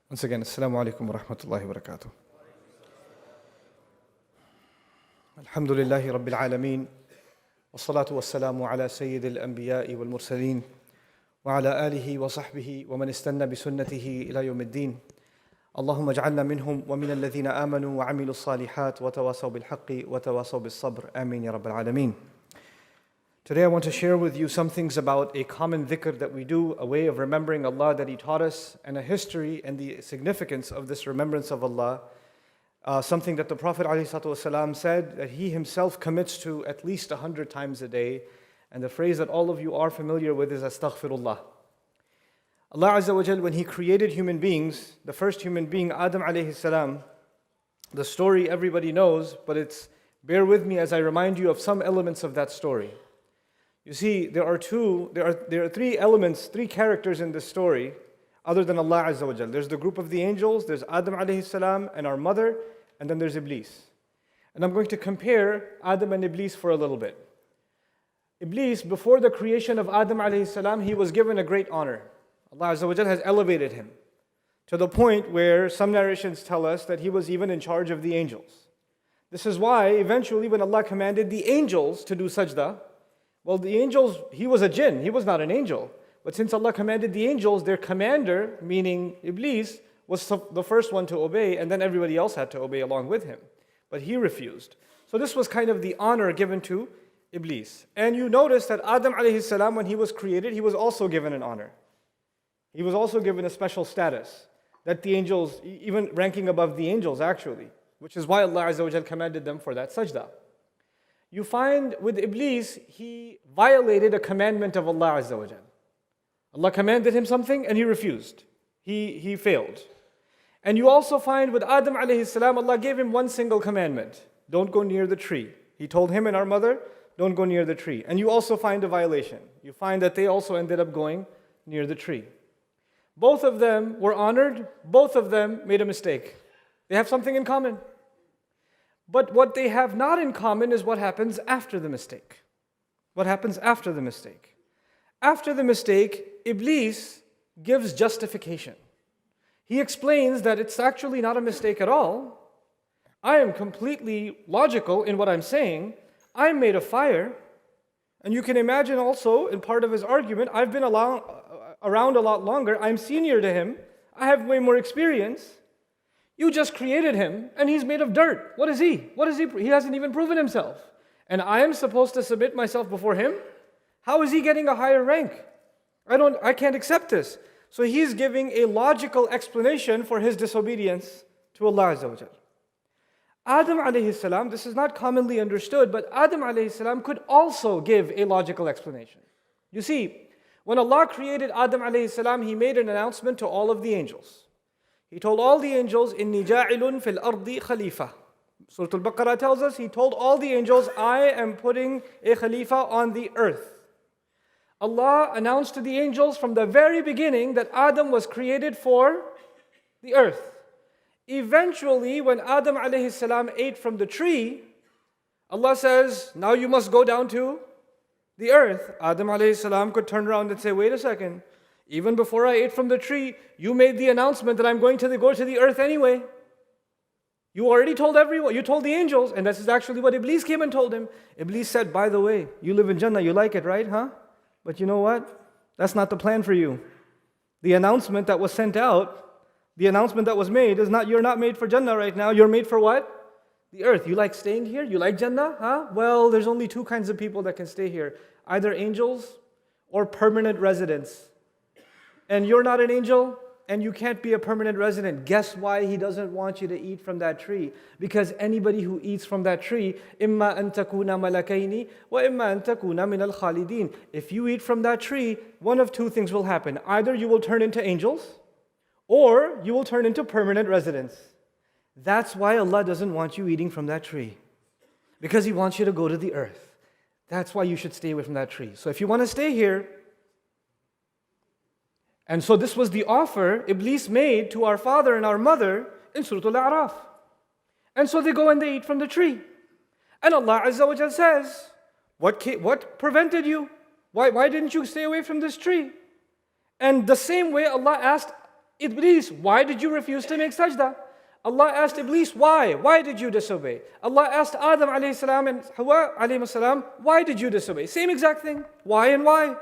Once again, Assalamu alaikum wa rahmatullahi wa barakatuh. Alhamdulillahi Rabbil Alameen. والصلاة والسلام على سيد الأنبياء والمرسلين وعلى آله وصحبه ومن استنى بسنته إلى يوم الدين. اللهم اجعلنا منهم ومن الذين آمنوا وعملوا الصالحات وتواصوا بالحق وتواصوا بالصبر. آمين يا رب العالمين. Today I want to share with you some things about a common dhikr that we do, a way of remembering Allah that He taught us, and a history and the significance of this remembrance of Allah. Something that the Prophet ﷺ said that he himself commits to at least 100 times a day. And the phrase that all of you are familiar with is Astaghfirullah. Allah Azza wa Jal, when He created human beings, the first human being, Adam alayhi salam, the story everybody knows, but bear with me as I remind you of some elements of that story. You see, there are three elements, three characters in this story other than Allah Azza wa Jal. There's the group of the angels, there's Adam alayhi salam and our mother, and then there's Iblis. And I'm going to compare Adam and Iblis for a little bit. Iblis, before the creation of Adam alayhi salam, he was given a great honor. Allah Azza wa Jal has elevated him to the point where some narrations tell us that he was even in charge of the angels. This is why eventually when Allah commanded the angels to do sajda, well, the angels, he was a jinn, he was not an angel. But since Allah commanded the angels, their commander, meaning Iblis, was the first one to obey, and then everybody else had to obey along with him. But he refused. So this was kind of the honor given to Iblis. And you notice that Adam alayhi salam, when he was created, he was also given an honor. He was also given a special status, that the angels, even ranking above the angels actually, which is why Allah Azza wa Jal commanded them for that sajda. You find with Iblis, he violated a commandment of Allah Azza wa Jal. Allah commanded him something and he refused. He failed. And you also find with Adam alayhi salam, Allah gave him one single commandment. Don't go near the tree. He told him and our mother, don't go near the tree. And you also find a violation. You find that they also ended up going near the tree. Both of them were honored. Both of them made a mistake. They have something in common. But what they have not in common is what happens after the mistake. What happens after the mistake? After the mistake, Iblis gives justification. He explains that it's actually not a mistake at all. I am completely logical in what I'm saying. I'm made of fire. And you can imagine also, in part of his argument, I've been around a lot longer. I'm senior to him. I have way more experience. You just created him, and he's made of dirt. What is he? He hasn't even proven himself. And I am supposed to submit myself before him? How is he getting a higher rank? I can't accept this. So he's giving a logical explanation for his disobedience to Allah Azza wa Jal. Adam alayhi salam, this is not commonly understood, but Adam alayhi salam could also give a logical explanation. You see, when Allah created Adam alayhi salam, He made an announcement to all of the angels. He told all the angels, إِنِّي جَاعِلٌ فِي الْأَرْضِ خَلِيفَةً. Surah Al-Baqarah tells us, He told all the angels, I am putting a khalifa on the earth. Allah announced to the angels from the very beginning that Adam was created for the earth. Eventually, when Adam alayhi salam ate from the tree, Allah says, now you must go down to the earth. Adam alayhi salam could turn around and say, wait a second, even before I ate from the tree, you made the announcement that I'm going to go to the earth anyway. You already told everyone, you told the angels, and this is actually what Iblis came and told him. Iblis said, by the way, you live in Jannah, you like it, right, huh? But you know what? That's not the plan for you. The announcement that was sent out, the announcement that was made is not, you're not made for Jannah right now, you're made for what? The earth. You like staying here? You like Jannah? Huh? Well, there's only two kinds of people that can stay here. Either angels or permanent residents. And you're not an angel, and you can't be a permanent resident. Guess why He doesn't want you to eat from that tree? Because anybody who eats from that tree, إِمَّا أَن تَكُونَ مَلَكَيْنِ وَإِمَّا أَن تَكُونَ مِنَ الْخَالِدِينَ. If you eat from that tree, one of two things will happen. Either you will turn into angels, or you will turn into permanent residents. That's why Allah doesn't want you eating from that tree. Because He wants you to go to the earth. That's why you should stay away from that tree. So if you want to stay here, and so this was the offer Iblis made to our father and our mother in Surah Al-A'raf. And so they go and they eat from the tree. And Allah Azza wa Jal says, what prevented you? Why didn't you stay away from this tree? And the same way Allah asked Iblis, why did you refuse to make sajda? Allah asked Iblis, why? Why did you disobey? Allah asked Adam alayhi salam and Hawa alayhi salam, why did you disobey? Same exact thing. Why and why?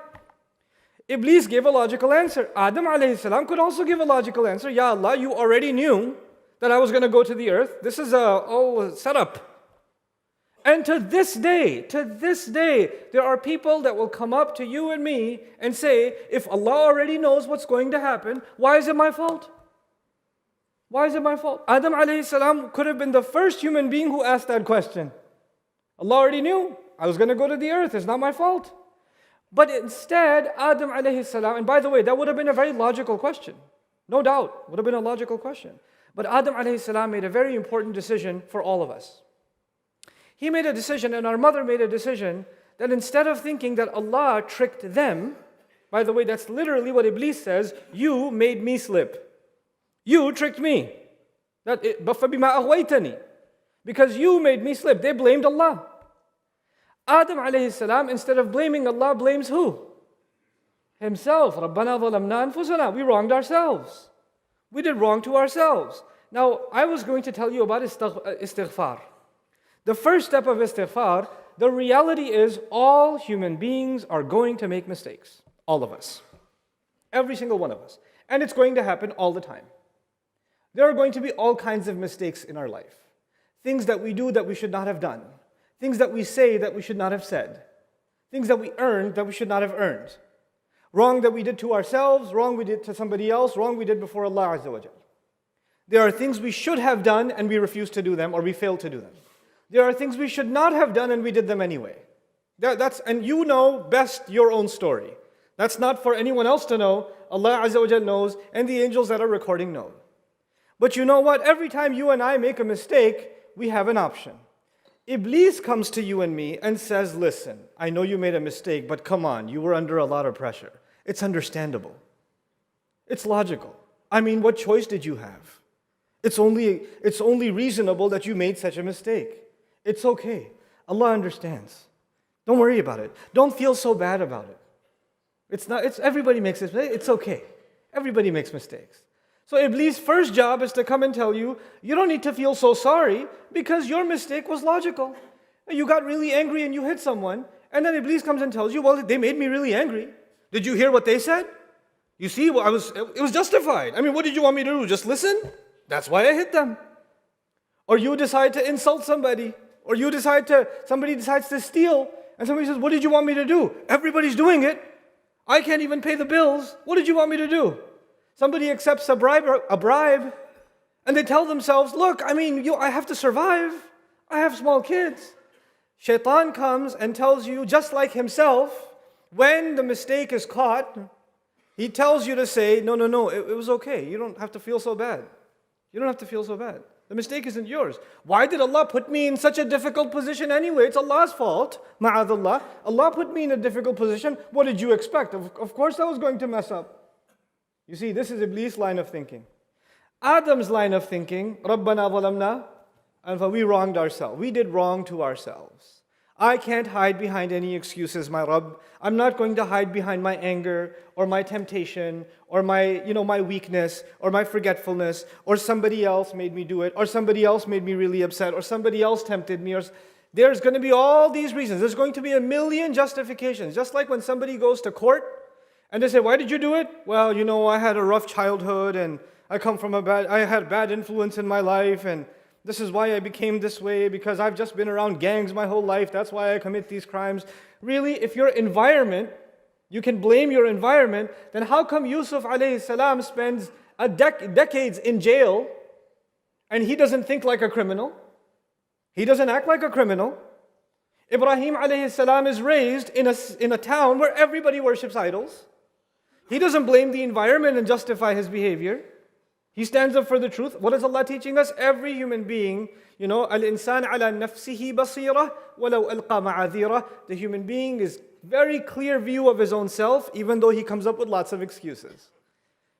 Iblis gave a logical answer. Adam alayhi salam could also give a logical answer. Ya Allah, you already knew that I was going to go to the earth. This is all set up. And to this day, there are people that will come up to you and me and say, if Allah already knows what's going to happen, why is it my fault? Why is it my fault? Adam alayhi salam could have been the first human being who asked that question. Allah already knew I was going to go to the earth. It's not my fault. But instead, Adam alayhi salam, and by the way, that would have been a very logical question. No doubt, would have been a logical question. But Adam alayhi salam made a very important decision for all of us. He made a decision, and our mother made a decision, that instead of thinking that Allah tricked them, by the way, that's literally what Iblis says, you made me slip. You tricked me. Because you made me slip. They blamed Allah. Adam alayhi salam, instead of blaming Allah, blames who? Himself. رَبَّنَا ظَلَمْنَا أَنفُسَنَا. We wronged ourselves. We did wrong to ourselves. Now, I was going to tell you about istighfar. The first step of istighfar, the reality is all human beings are going to make mistakes. All of us. Every single one of us. And it's going to happen all the time. There are going to be all kinds of mistakes in our life. Things that we do that we should not have done. Things that we say that we should not have said. Things that we earned that we should not have earned. Wrong that we did to ourselves, wrong we did to somebody else, wrong we did before Allah Azza wa Jal. There are things we should have done and we refused to do them or we failed to do them. There are things we should not have done and we did them anyway. And you know best your own story. That's not for anyone else to know. Allah Azza wa Jal knows and the angels that are recording know. But you know what? Every time you and I make a mistake, we have an option. Iblis comes to you and me and says, listen, I know you made a mistake, but come on, you were under a lot of pressure. It's understandable. It's logical. I mean, what choice did you have? It's only reasonable that you made such a mistake. It's okay. Allah understands. Don't worry about it. Don't feel so bad about it. Everybody makes mistakes. It's okay. Everybody makes mistakes. So Iblis' first job is to come and tell you, you don't need to feel so sorry because your mistake was logical. You got really angry and you hit someone, and then Iblis comes and tells you, well, they made me really angry. Did you hear what they said? You see, it was justified. I mean, what did you want me to do? Just listen? That's why I hit them. Or you decide to insult somebody, or somebody decides to steal, and somebody says, what did you want me to do? Everybody's doing it. I can't even pay the bills. What did you want me to do? Somebody accepts a bribe, and they tell themselves, look, I have to survive. I have small kids. Shaitan comes and tells you, just like himself, when the mistake is caught, he tells you to say, no, it was okay. You don't have to feel so bad. You don't have to feel so bad. The mistake isn't yours. Why did Allah put me in such a difficult position anyway? It's Allah's fault. Ma'adallah. Allah put me in a difficult position. What did you expect? Of course I was going to mess up. You see, this is Iblis' line of thinking. Adam's line of thinking, رَبَّنَا ظَلَمْنَا, and we wronged ourselves. We did wrong to ourselves. I can't hide behind any excuses, my Rabb. I'm not going to hide behind my anger or my temptation or my weakness or my forgetfulness or somebody else made me do it or somebody else made me really upset or somebody else tempted me. There's going to be all these reasons. There's going to be a million justifications. Just like when somebody goes to court and they say, why did you do it? Well, I had a rough childhood and I had bad influence in my life and this is why I became this way because I've just been around gangs my whole life. That's why I commit these crimes. Really, if your environment, you can blame your environment, then how come Yusuf alayhi salam spends decades in jail and he doesn't think like a criminal? He doesn't act like a criminal. Ibrahim alayhi salam is raised in a town where everybody worships idols. He doesn't blame the environment and justify his behavior. He stands up for the truth. What is Allah teaching us? Every human being, al-insan ala nafsihi basira walau alqa ma'adhira. The human being is very clear view of his own self, even though he comes up with lots of excuses.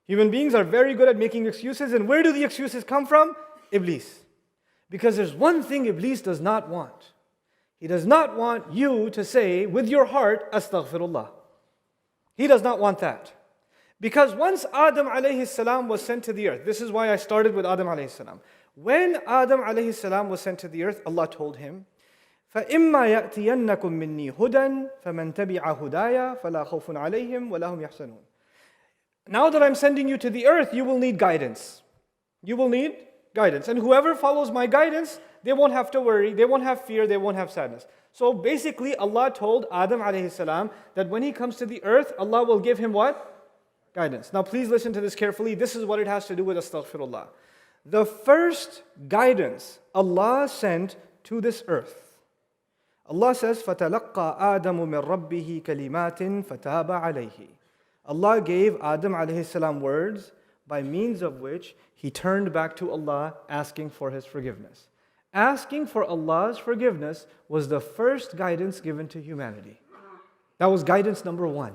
Human beings are very good at making excuses, and where do the excuses come from? Iblis. Because there's one thing Iblis does not want. He does not want you to say with your heart, astaghfirullah. He does not want that. Because once Adam alayhi salam was sent to the earth, this is why I started with Adam alayhi salam. When Adam alayhi salam was sent to the earth, Allah told him, فَإِمَّا يَأْتِيَنَّكُم مِّنِّي هُدًى فَمَنْ تَبِعَ هُدَايَ فَلَا خَوْفٌ عَلَيْهِمْ وَلَا هُمْ يَحْزَنُونَ. Now that I'm sending you to the earth, you will need guidance. You will need guidance. And whoever follows my guidance, they won't have to worry, they won't have fear, they won't have sadness. So basically, Allah told Adam alayhi salam that when he comes to the earth, Allah will give him what? Guidance. Now please listen to this carefully. This is what it has to do with astaghfirullah. The first guidance Allah sent to this earth. Allah says, فَتَلَقَّى آدَمُ مِنْ رَبِّهِ كَلِمَاتٍ فَتَابَ عَلَيْهِ. Allah gave Adam alayhi salam words by means of which he turned back to Allah asking for his forgiveness. Asking for Allah's forgiveness was the first guidance given to humanity. That was guidance number one.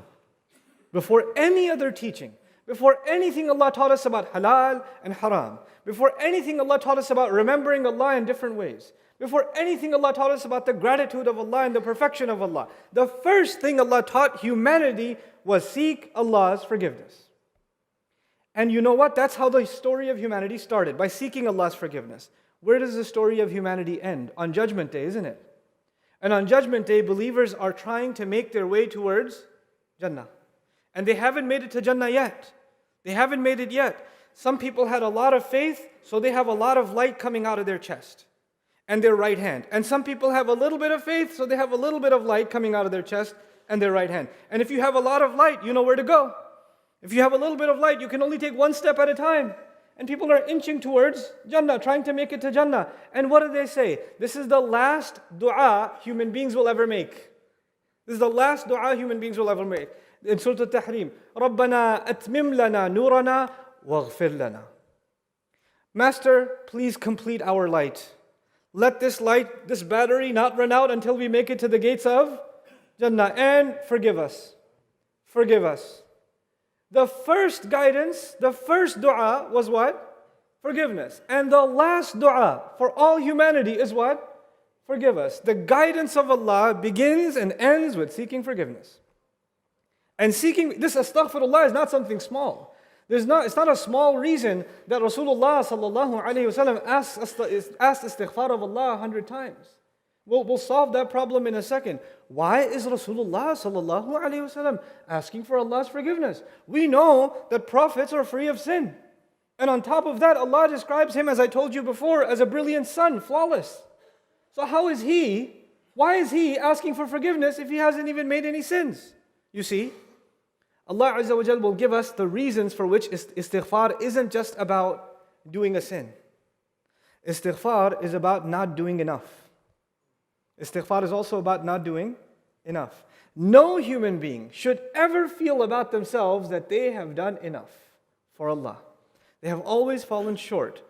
Before any other teaching, before anything Allah taught us about halal and haram, before anything Allah taught us about remembering Allah in different ways, before anything Allah taught us about the gratitude of Allah and the perfection of Allah, the first thing Allah taught humanity was seek Allah's forgiveness. And you know what? That's how the story of humanity started, by seeking Allah's forgiveness. Where does the story of humanity end? On Judgment Day, isn't it? And on Judgment Day, believers are trying to make their way towards Jannah. And they haven't made it to Jannah yet. They haven't made it yet. Some people had a lot of faith, so they have a lot of light coming out of their chest and their right hand. And some people have a little bit of faith, so they have a little bit of light coming out of their chest and their right hand. And if you have a lot of light, you know where to go. If you have a little bit of light, you can only take one step at a time. And people are inching towards Jannah, trying to make it to Jannah. And what do they say? This is the last dua human beings will ever make. This is the last dua human beings will ever make. In Surah Al-Tahrim, رَبَّنَا أَتْمِمْ لَنَا نُورَنَا وَاغْفِرْ لَنَا. Master, please complete our light. Let this light, this battery not run out until we make it to the gates of Jannah. And forgive us. Forgive us. The first guidance, the first dua was what? Forgiveness. And the last dua for all humanity is what? Forgive us. The guidance of Allah begins and ends with seeking forgiveness. And seeking, this astaghfirullah is not something small. It's not a small reason that Rasulullah sallallahu alayhi wasallam asked istighfar of Allah 100 times. We'll solve that problem in a second. Why is Rasulullah sallallahu alayhi wasallam asking for Allah's forgiveness? We know that prophets are free of sin. And on top of that, Allah describes him, as I told you before, as a brilliant sun, flawless. So why is he asking for forgiveness if he hasn't even made any sins? You see, Allah Azza wa Jal will give us the reasons for which istighfar isn't just about doing a sin. Istighfar is about not doing enough. Istighfar is also about not doing enough. No human being should ever feel about themselves that they have done enough for Allah. They have always fallen short.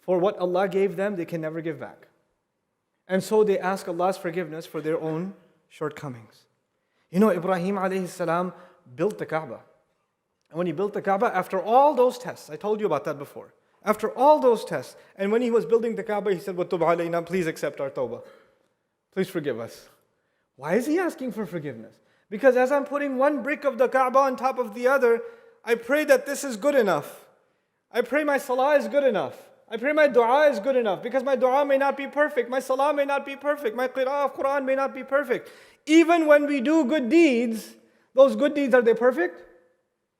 For what Allah gave them, they can never give back. And so they ask Allah's forgiveness for their own shortcomings. You know, Ibrahim alayhi salam built the Kaaba. And when he built the Kaaba, after all those tests, I told you about that before. After all those tests, and when he was building the Kaaba, he said, وَتُبْ عَلَيْنَا, please accept our tawbah. Please forgive us. Why is he asking for forgiveness? Because as I'm putting one brick of the Kaaba on top of the other, I pray that this is good enough. I pray my salah is good enough. I pray my dua is good enough. Because my dua may not be perfect. My salah may not be perfect. My qira'ah of Quran may not be perfect. Even when we do good deeds, those good deeds, are they perfect?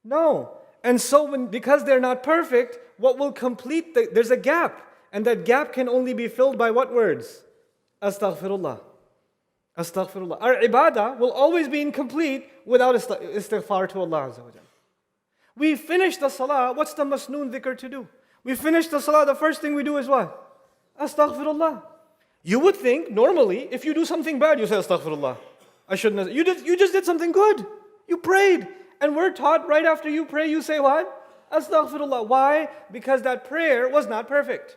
No. And so because they're not perfect, what will complete, there's a gap. And that gap can only be filled by what words? Astaghfirullah. Astaghfirullah. Our ibadah will always be incomplete without istighfar to Allah Azza wa Jalla. We finish the salah, what's the masnoon dhikr to do? We finish the salah, the first thing we do is what? Astaghfirullah. You would think, normally, if you do something bad, you say astaghfirullah. I shouldn't have. You just did something good. You prayed. And we're taught right after you pray, you say what? Astaghfirullah. Why? Because that prayer was not perfect.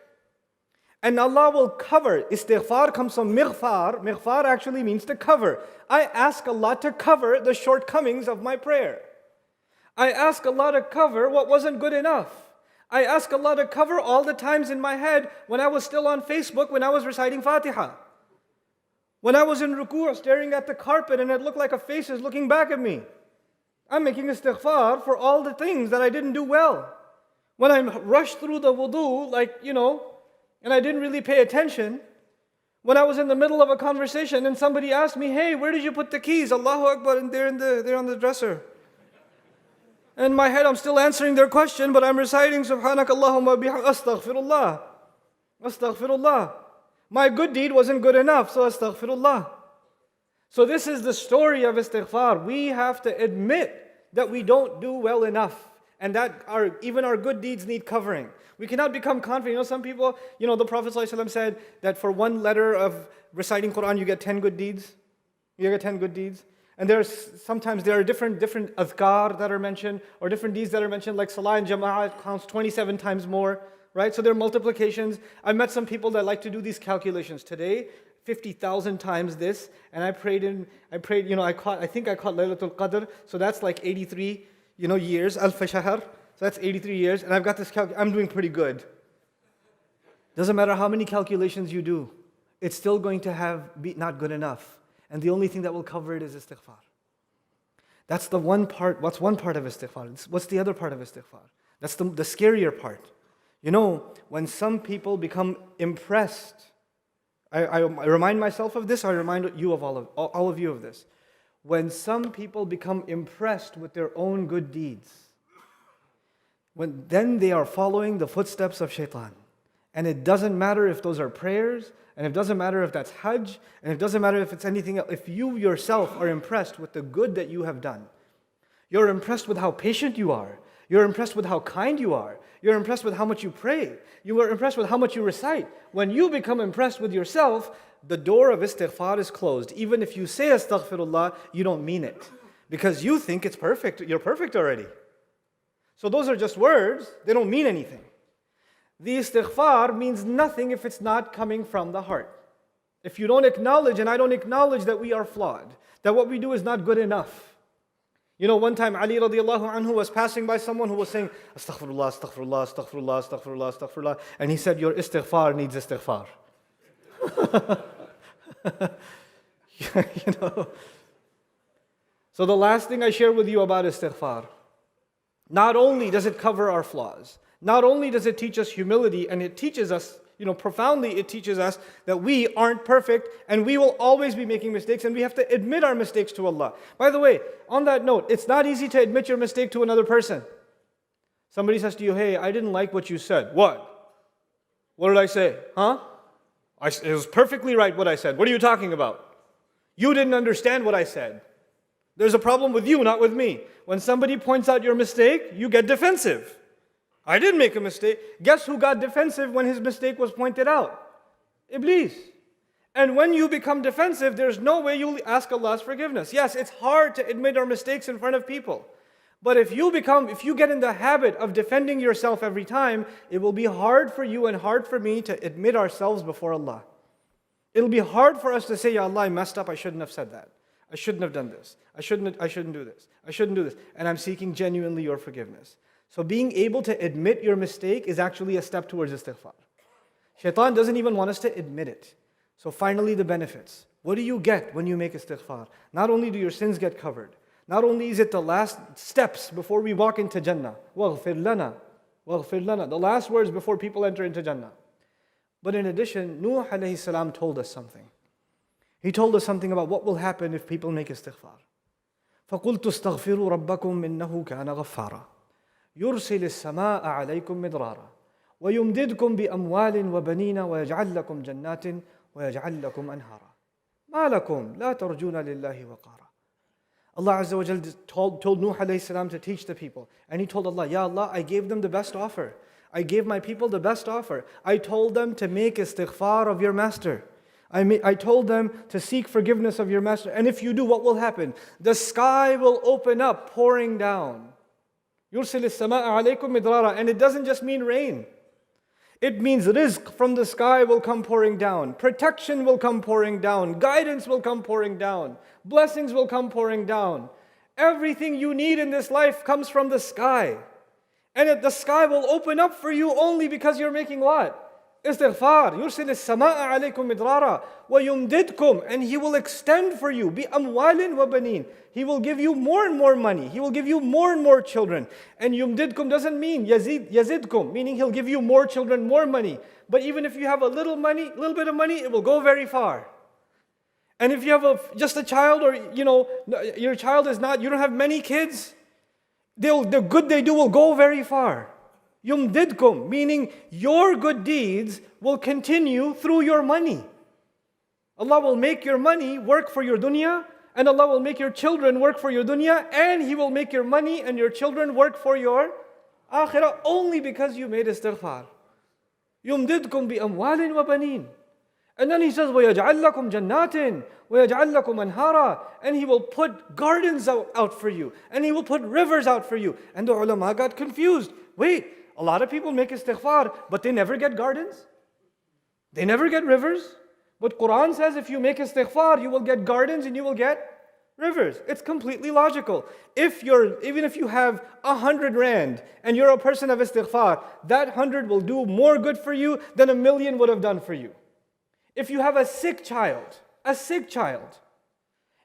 And Allah will cover. Istighfar comes from mighfar. Mighfar actually means to cover. I ask Allah to cover the shortcomings of my prayer. I ask Allah to cover what wasn't good enough. I ask Allah to cover all the times in my head when I was still on Facebook, when I was reciting Fatiha. When I was in ruku' staring at the carpet and it looked like a face is looking back at me. I'm making istighfar for all the things that I didn't do well. When I rushed through the wudu, and I didn't really pay attention. When I was in the middle of a conversation and somebody asked me, hey, where did you put the keys? Allahu Akbar, and they're on the dresser. In my head, I'm still answering their question, but I'm reciting Subhanakallahumma astaghfirullah. Astaghfirullah. My good deed wasn't good enough, so astaghfirullah. So this is the story of istighfar. We have to admit that we don't do well enough, and that even our good deeds need covering. We cannot become confident. Some people, the Prophet ﷺ said that for one letter of reciting Quran, you get 10 good deeds. You get 10 good deeds. And sometimes there are different adhkar that are mentioned, or different deeds that are mentioned, like salah and jama'ah counts 27 times more, right? So there are multiplications. I've met some people that like to do these calculations. Today, 50,000 times this, and I think I caught Laylatul Qadr, so that's like 83, years, Alf Shahr, so that's 83 years, and I've got this I'm doing pretty good. Doesn't matter how many calculations you do, it's still going to be not good enough. And the only thing that will cover it is istighfar. That's the one part. What's one part of istighfar? What's the other part of istighfar? That's the scarier part. When some people become impressed, I remind myself of this, I remind you of all of you of this. When some people become impressed with their own good deeds, then they are following the footsteps of shaitan. And it doesn't matter if those are prayers, and it doesn't matter if that's hajj, and it doesn't matter if it's anything else. If you yourself are impressed with the good that you have done, you're impressed with how patient you are, you're impressed with how kind you are, you're impressed with how much you pray, you are impressed with how much you recite. When you become impressed with yourself, the door of istighfar is closed. Even if you say astaghfirullah, you don't mean it. Because you think it's perfect, you're perfect already. So those are just words, they don't mean anything. The istighfar means nothing if it's not coming from the heart. If you don't acknowledge, and I don't acknowledge that we are flawed, that what we do is not good enough. One time Ali radiallahu anhu was passing by someone who was saying, astaghfirullah, astaghfirullah, astaghfirullah, astaghfirullah, astaghfirullah, and he said, your istighfar needs istighfar. So the last thing I share with you about istighfar, not only does it cover our flaws, not only does it teach us humility, and it teaches us, profoundly it teaches us that we aren't perfect and we will always be making mistakes, and we have to admit our mistakes to Allah. By the way, on that note, it's not easy to admit your mistake to another person. Somebody says to you, hey, I didn't like what you said. What? What did I say? Huh? It was perfectly right what I said. What are you talking about? You didn't understand what I said. There's a problem with you, not with me. When somebody points out your mistake, you get defensive. I didn't make a mistake. Guess who got defensive when his mistake was pointed out? Iblis. And when you become defensive, there's no way you'll ask Allah's forgiveness. Yes, it's hard to admit our mistakes in front of people. But if you get in the habit of defending yourself every time, it will be hard for you and hard for me to admit ourselves before Allah. It'll be hard for us to say, Ya Allah, I messed up, I shouldn't have said that. I shouldn't have done this. I shouldn't do this. I shouldn't do this. And I'm seeking genuinely your forgiveness. So being able to admit your mistake is actually a step towards istighfar. Shaitan doesn't even want us to admit it. So finally the benefits. What do you get when you make istighfar? Not only do your sins get covered, not only is it the last steps before we walk into Jannah, وَاغْفِرْ لَنَا, وَاغْفِرْ لَنَا, the last words before people enter into Jannah. But in addition, Nuh alayhi salam told us something. He told us something about what will happen if people make istighfar. فَقُلْتُ اسْتَغْفِرُوا رَبَّكُمْ إِنَّهُ كَانَ غَفَّارًا يُرْسِلِ السَّمَاءَ عَلَيْكُمْ مِدْرَارًا وَيُمْدِدْكُمْ بِأَمْوَالٍ وَبَنِينَ وَيَجْعَلْ لَكُمْ جَنَّاتٍ وَيَجْعَلْ لَكُمْ أَنْهَارًا مَا لَكُمْ لَا تَرْجُونَ لِلَّهِ وَقَارًا. Allah Azza wa Jal told Nuh alayhi salam to teach the people. And he told Allah, Ya Allah, I gave them the best offer. I gave my people the best offer. I told them to make istighfar of your master. I told them to seek forgiveness of your master. And if you do, what will happen? The sky will open up, pouring down. يُرْسِلِ السَّمَاءَ عَلَيْكُمْ مِدْرَارًا. And it doesn't just mean rain. It means rizq from the sky will come pouring down. Protection will come pouring down. Guidance will come pouring down. Blessings will come pouring down. Everything you need in this life comes from the sky. And the sky will open up for you only because you're making what? Istighfar. يُرْسِلِ السَّمَاءَ عَلَيْكُمْ مِدْرَارًا وَيُمْدِدْكُمْ. And He will extend for you. بِأَمْوَالٍ وَبَنِينَ. He will give you more and more money. He will give you more and more children. And yumdidkum doesn't mean yazidkum, meaning He'll give you more children, more money. But even if you have a little bit of money, it will go very far. And if you have just a child, or your child is not, you don't have many kids, the good they do will go very far. Yumdidkum, meaning your good deeds will continue through your money. Allah will make your money work for your dunya, and Allah will make your children work for your dunya, and He will make your money and your children work for your akhirah only because you made istighfar. Yumdidkum bi amwalin wa banin. And then He says, وَيَجْعَلْ لَكُمْ جَنَّاتٍ وَيَجْعَلْ لَكُمْ أَنْهَارًا. And He will put gardens out for you, and He will put rivers out for you. And the ulama got confused. Wait, a lot of people make istighfar, but they never get gardens? They never get rivers? But Quran says if you make istighfar, you will get gardens and you will get rivers. It's completely logical. Even if you have 100 rand and you're a person of istighfar, that 100 will do more good for you than 1,000,000 would have done for you. If you have a sick child,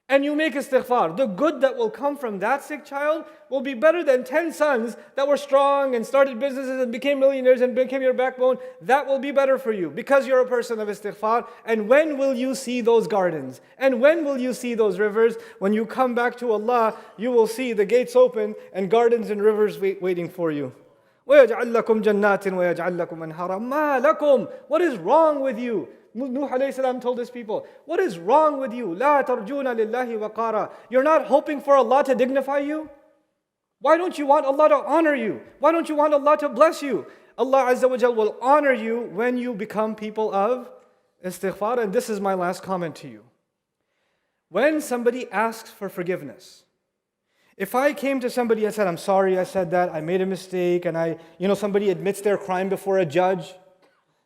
and you make istighfar, the good that will come from that sick child will be better than 10 sons that were strong and started businesses and became millionaires and became your backbone. That will be better for you because you're a person of istighfar. And when will you see those gardens? And when will you see those rivers? When you come back to Allah, you will see the gates open and gardens and rivers waiting for you. وَيَجْعَلْ لَكُمْ جَنَّاتٍ وَيَجْعَلْ لَكُمْ أَنْهَارًا مَا لَكُمْ. What is wrong with you? Nuh alayhi salam told his people, what is wrong with you? لَا تَرْجُونَ لِلَّهِ وَقَارًا. You're not hoping for Allah to dignify you? Why don't you want Allah to honor you? Why don't you want Allah to bless you? Allah Azza wa Jal will honor you when you become people of istighfar. And this is my last comment to you. When somebody asks for forgiveness, if I came to somebody and said, I'm sorry I said that, I made a mistake, and somebody admits their crime before a judge,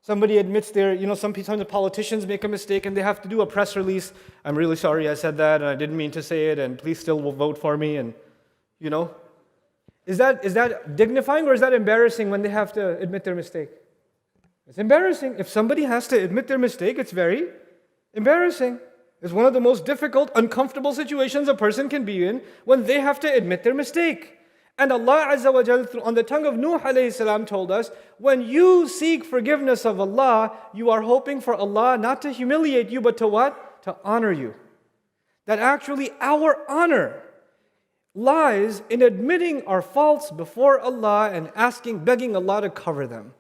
somebody admits sometimes the politicians make a mistake and they have to do a press release. I'm really sorry I said that and I didn't mean to say it, and please still vote for me. And is that dignifying or is that embarrassing when they have to admit their mistake? It's embarrassing. If somebody has to admit their mistake, it's very embarrassing. It's one of the most difficult, uncomfortable situations a person can be in when they have to admit their mistake. And Allah Azza wa Jal, on the tongue of Nuh alayhi salam, told us, when you seek forgiveness of Allah, you are hoping for Allah not to humiliate you, but to what? To honor you. That actually our honor lies in admitting our faults before Allah and begging Allah to cover them.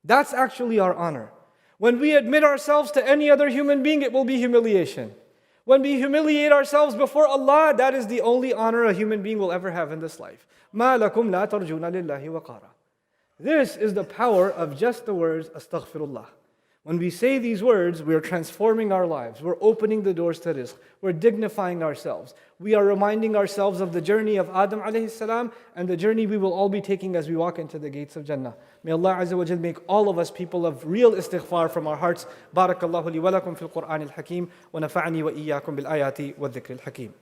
That's actually our honor. When we admit ourselves to any other human being, it will be humiliation. When we humiliate ourselves before Allah, that is the only honor a human being will ever have in this life. مَا لَكُمْ لَا تَرْجُونَ لِلَّهِ وَقَارًا. This is the power of just the words astaghfirullah. When we say these words, we are transforming our lives. We're opening the doors to rizq. We're dignifying ourselves. We are reminding ourselves of the journey of Adam alayhi salam and the journey we will all be taking as we walk into the gates of Jannah. May Allah Azza wa Jal make all of us people of real istighfar from our hearts. Barakallahu li wa lakum fil Qur'an al-Hakim wa nafa'ani wa iyyakum bil ayati wa dhikr al-Hakim.